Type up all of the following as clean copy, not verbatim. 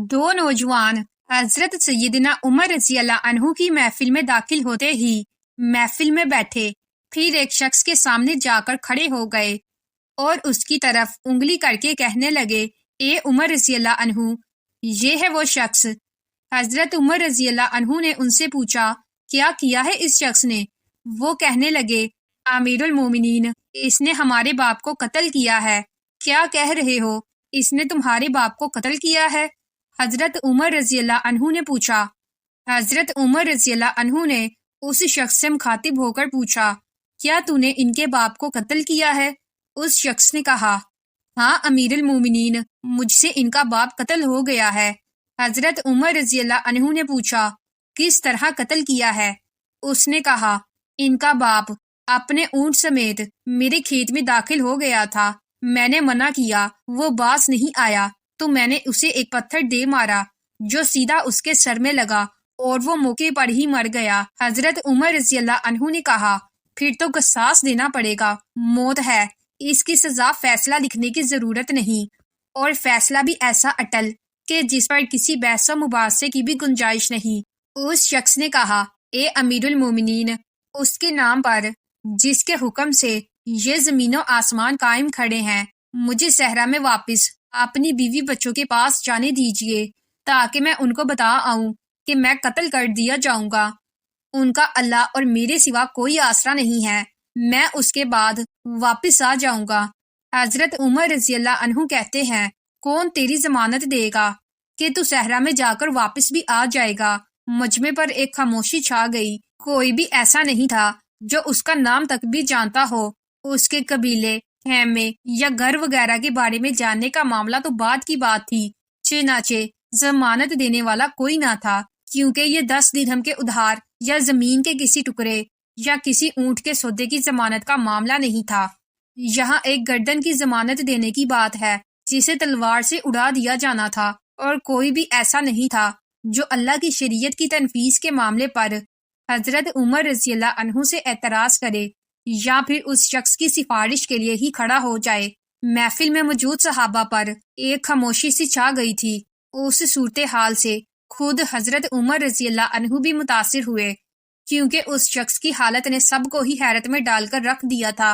दो नौजवान हजरत सैयदना उमर रजी अल्लाह अन्हु की महफिल में दाखिल होते ही महफिल में बैठे फिर एक शख्स के सामने जाकर खड़े हो गए और उसकी तरफ उंगली करके कहने लगे, ए उमर रजी अल्लाह अन्हु, ये है वो शख्स। हजरत उमर रजी अल्लाह अन्हु ने उनसे पूछा, क्या किया है इस शख्स ने? वो कहने लगे, आमीरुल मोमिनीन, इसने हमारे बाप को कत्ल किया है। क्या कह रहे हो, इसने तुम्हारे बाप को कत्ल किया है? हजरत उमर रजी अल्लाह अन्हु ने पूछा। हजरत उमर रजी अल्लाह अन्हु ने उस शख्स से मुखातिब होकर पूछा, क्या तूने इनके बाप को कत्ल किया है? उस शख्स ने कहा, हाँ अमीरुल मोमिनीन, मुझसे इनका बाप कत्ल हो गया है। हजरत उमर रजी अल्लाह अन्हु ने पूछा, किस तरह कत्ल किया है? उसने कहा, इनका बाप अपने ऊंट समेत मेरे खेत में दाखिल हो गया था। मैंने मना किया, वो बास नहीं आया तो मैंने उसे एक पत्थर दे मारा जो सीधा उसके सर में लगा और वो मौके पर ही मर गया। हजरत उमर रजी अल्लाह अन्हु ने कहा, फिर तो कसास देना पड़ेगा, मौत है, इसकी सजा फैसला लिखने की जरूरत नहीं, और फैसला भी ऐसा अटल कि जिस पर किसी बहस मुबासे की भी गुंजाइश नहीं। उस शख्स ने कहा, ए अमीरुल मोमिनीन, उसके नाम पर जिसके हुक्म से ये जमीनों आसमान कायम खड़े हैं, मुझे सहरा में वापस अपनी बीवी बच्चों के पास जाने दीजिए ताकि मैं उनको बता आऊं कि मैं कत्ल कर दिया जाऊंगा। उनका अल्लाह और मेरे सिवा कोई आसरा नहीं है, मैं उसके बाद वापस आ जाऊंगा। हजरत उमर रजी अल्लाह अन्हु कहते हैं, कौन तेरी जमानत देगा कि तू सहरा में जाकर वापस भी आ जाएगा? मजमे पर एक खामोशी छा गई। कोई भी ऐसा नहीं था जो उसका नाम तक भी जानता हो। उसके कबीले, खेमे या घर वगैरह के बारे में जानने का मामला तो बाद की बात थी। चनाचे जमानत देने वाला कोई ना था, क्योंकि ये 10 दिरहम के उधार या जमीन के किसी टुकड़े या किसी ऊंट के सौदे की जमानत का मामला नहीं था। यहाँ एक गर्दन की जमानत देने की बात है जिसे तलवार से उड़ा दिया जाना था, और कोई भी ऐसा नहीं था जो अल्लाह की शरीयत की तनफीस के मामले पर हजरत उमर रजी अल्लाह अन्हु से एतराज करे या फिर उस शख्स की सिफारिश के लिए ही खड़ा हो जाए। महफिल में मौजूद सहाबा पर एक खामोशी सी छा गई थी। उस सूरत हाल से खुद हजरत उमर रजी अल्लाह अन्हु भी मुतासिर हुए, क्योंकि उस शख्स की हालत ने सबको ही हैरत में डालकर रख दिया था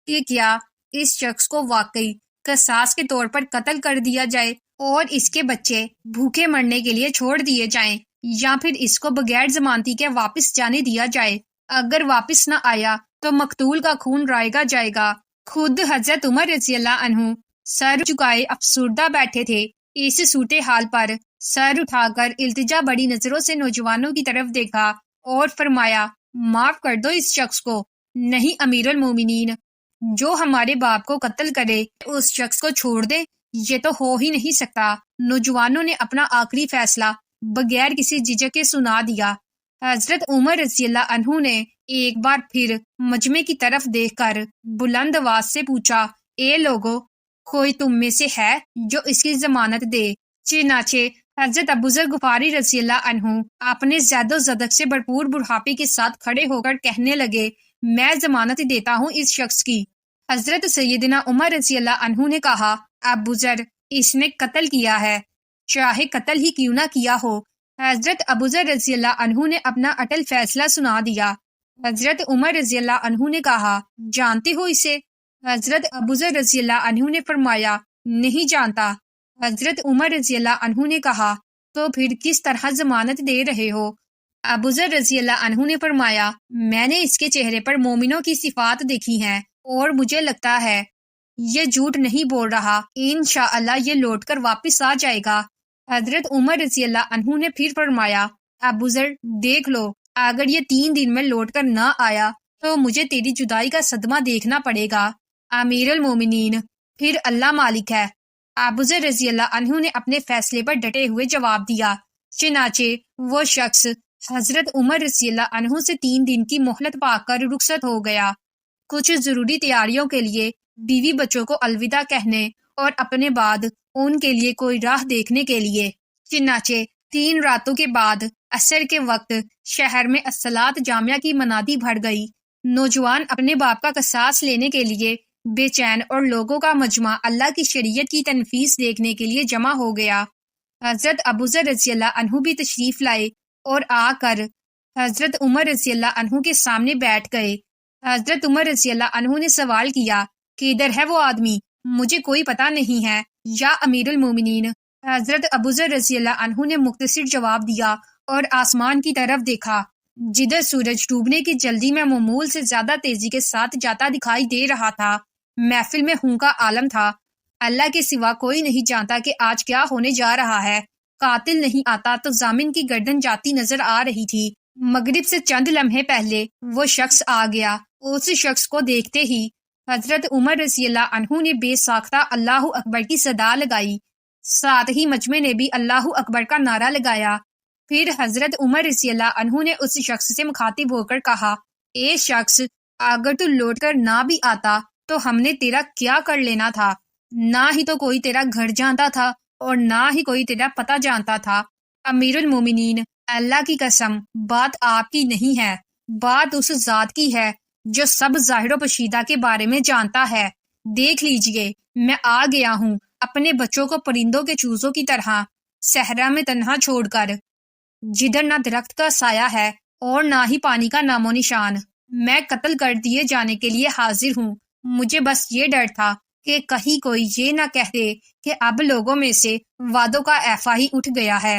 कि क्या इस शख्स को वाकई कसास के तौर पर कत्ल कर दिया जाए और इसके बच्चे भूखे मरने के लिए छोड़ दिए जाएं, या फिर इसको बगैर जमानती के वापस जाने दिया जाए। अगर वापस न आया तो मकतूल का खून रायगा जाएगा। खुद हजरत उमर रजी अल्लाह अन्हु सर झुकाए अफसुर्दा बैठे थे। इस सूरत हाल पर सर उठाकर इल्तिजा बड़ी नजरों से नौजवानों की तरफ देखा और फरमाया, माफ कर दो इस शख्स को। नहीं अमीरुल मोमिनीन, जो हमारे बाप को कत्ल करे उस शख्स को छोड़ दे, ये तो हो ही नहीं सकता। नौजवानों ने अपना आखिरी फैसला बगैर किसी झिझक के सुना दिया। हजरत उमर रजी अल्लाह अन्हु ने एक बार फिर मजमे की तरफ देखकर बुलंद आवाज से पूछा, ए लोगो, कोई तुम में से है जो इसकी जमानत दे? चनाचे हजरत अबूजर गुफारी रजी अल्लाह अन्हु अपने ज़ैदो ज़दक से भरपूर बुढ़ापे के साथ खड़े होकर कहने लगे, मैं जमानत देता हूँ इस शख्स की। हजरत सैयदना उमर रजी अल्लाह अन्हु ने कहा, अबूजर, इसने कत्ल किया है, चाहे कत्ल ही क्यों ना किया हो। हजरत अबूजर रजी अल्लाह अन्हु ने अपना अटल फैसला सुना दिया। हजरत उमर रजी अल्लाह अन्हु ने कहा, जानते हो इसे? हजरत अबूजर रजी अल्लाह अन्हु ने फरमाया, नहीं जानता। हजरत उमर रजी अल्लाह अन्हु ने कहा, तो फिर किस तरह जमानत दे रहे हो? अबूजर रजी अल्लाह अन्हु ने फरमाया, मैंने इसके चेहरे पर मोमिनों की सिफात देखी हैं और मुझे लगता है ये झूठ नहीं बोल रहा। इंशाअल्लाह ये लौटकर वापस आ जाएगा। हजरत उमर रजी अल्लाह अन्हु ने फिर फरमाया, अबूजर, देख लो, अगर ये 3 दिन में लौटकर न आया तो मुझे तेरी जुदाई का सदमा देखना पड़ेगा। अमीरुल मोमिनीन, फिर अल्लाह मालिक है। अबूजर रजी अल्लाह अन्हु ने अपने फैसले पर डटे हुए जवाब दिया। चनाचे वो शख्स हजरत उमर रजी अल्लाह अन्हु से 3 दिन की मोहलत पाकर रुखसत हो गया, कुछ जरूरी तैयारियों के लिए, बीवी बच्चों को अलविदा कहने और अपने बाद उनके लिए कोई राह देखने के लिए। चनाचे 3 रातों के बाद असर के वक्त शहर में अस्सलात जामिया की मनादी भर गई। नौजवान अपने बाप का कसास लेने के लिए बेचैन और लोगों का मजमा अल्लाह की शरीयत की तनफीस देखने के लिए जमा हो गया। حضرت ابوذر رضی اللہ عنہ بھی تشریف لائے اور آ کر حضرت عمر رضی اللہ عنہ کے سامنے بیٹھ گئے۔ حضرت عمر رضی اللہ عنہ نے سوال کیا کہ ادھر ہے وہ آدمی، مجھے کوئی پتہ نہیں ہے یا امیر المومنین۔ حضرت ابوذر رضی اللہ عنہ نے مختصر جواب دیا اور آسمان کی طرف دیکھا، جدھر سورج ڈوبنے کی جلدی میں معمول سے زیادہ تیزی کے ساتھ جاتا دکھائی دے رہا تھا۔ محفل میں ہوں کا عالم تھا۔ اللہ کے سوا کوئی نہیں جانتا کہ آج کیا ہونے جا رہا ہے۔ قاتل نہیں آتا تو ضامن کی گردن جاتی نظر آ رہی تھی۔ مغرب سے چند لمحے پہلے وہ شخص آ گیا۔ اس شخص کو دیکھتے ہی حضرت عمر رضی اللہ عنہ نے بے ساختہ اللہ اکبر کی صدا لگائی، ساتھ ہی مجمع نے بھی اللہ اکبر کا نعرہ لگایا۔ پھر حضرت عمر رضی اللہ عنہ نے اس شخص سے مخاطب ہو کر کہا، اے شخص، اگر تو لوٹ کر نہ بھی آتا تو ہم نے تیرا کیا کر لینا تھا؟ نہ ہی تو کوئی تیرا گھر جانتا تھا اور نہ ہی کوئی تیرا پتہ جانتا تھا۔ امیر المومنین، اللہ کی قسم، بات آپ کی نہیں ہے، بات اس ذات کی ہے جو سب ظاہر و پوشیدہ کے بارے میں جانتا ہے۔ دیکھ لیجئے، میں آ گیا ہوں اپنے بچوں کو پرندوں کے چوزوں کی طرح صحرا میں تنہا چھوڑ کر، جدھر نہ درخت کا سایہ ہے اور نہ ہی پانی کا نام و نشان۔ میں قتل کر دیے جانے کے لیے حاضر ہوں۔ مجھے بس یہ ڈر تھا کہ کہیں کوئی یہ نہ کہہ دے کہ اب لوگوں میں سے وعدوں کا ایفا ہی اٹھ گیا ہے۔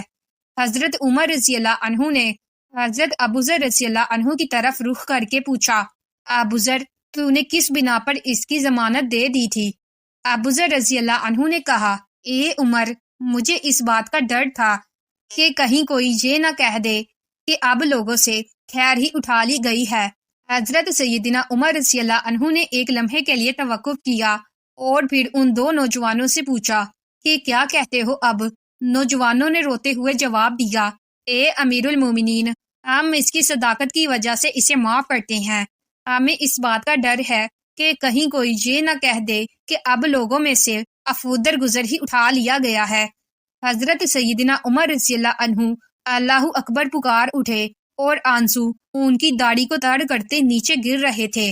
حضرت عمر رضی اللہ عنہ نے حضرت ابوذر رضی اللہ عنہ کی طرف رخ کر کے پوچھا، ابوذر، تو نے کس بنا پر اس کی ضمانت دے دی تھی؟ ابوذر رضی اللہ عنہ نے کہا، اے عمر، مجھے اس بات کا ڈر تھا کہ کہیں کوئی یہ نہ کہہ دے کہ اب لوگوں سے خیر ہی اٹھا لی گئی ہے۔ حضرت سیدنا عمر رضی اللہ عنہ نے ایک لمحے کے لیے توقف کیا اور پھر ان دو نوجوانوں سے پوچھا کہ کیا کہتے ہو اب؟ نوجوانوں نے روتے ہوئے جواب دیا، اے امیر المومنین، ہم اس کی صداقت کی وجہ سے اسے معاف کرتے ہیں۔ ہمیں اس بات کا ڈر ہے کہ کہیں کوئی یہ نہ کہہ دے کہ اب لوگوں میں سے افودر گزر ہی اٹھا لیا گیا ہے۔ حضرت سیدنا عمر رضی اللہ عنہ اللہ اکبر پکار اٹھے اور آنسو ان کی داڑھی کو تر کرتے نیچے گر رہے تھے۔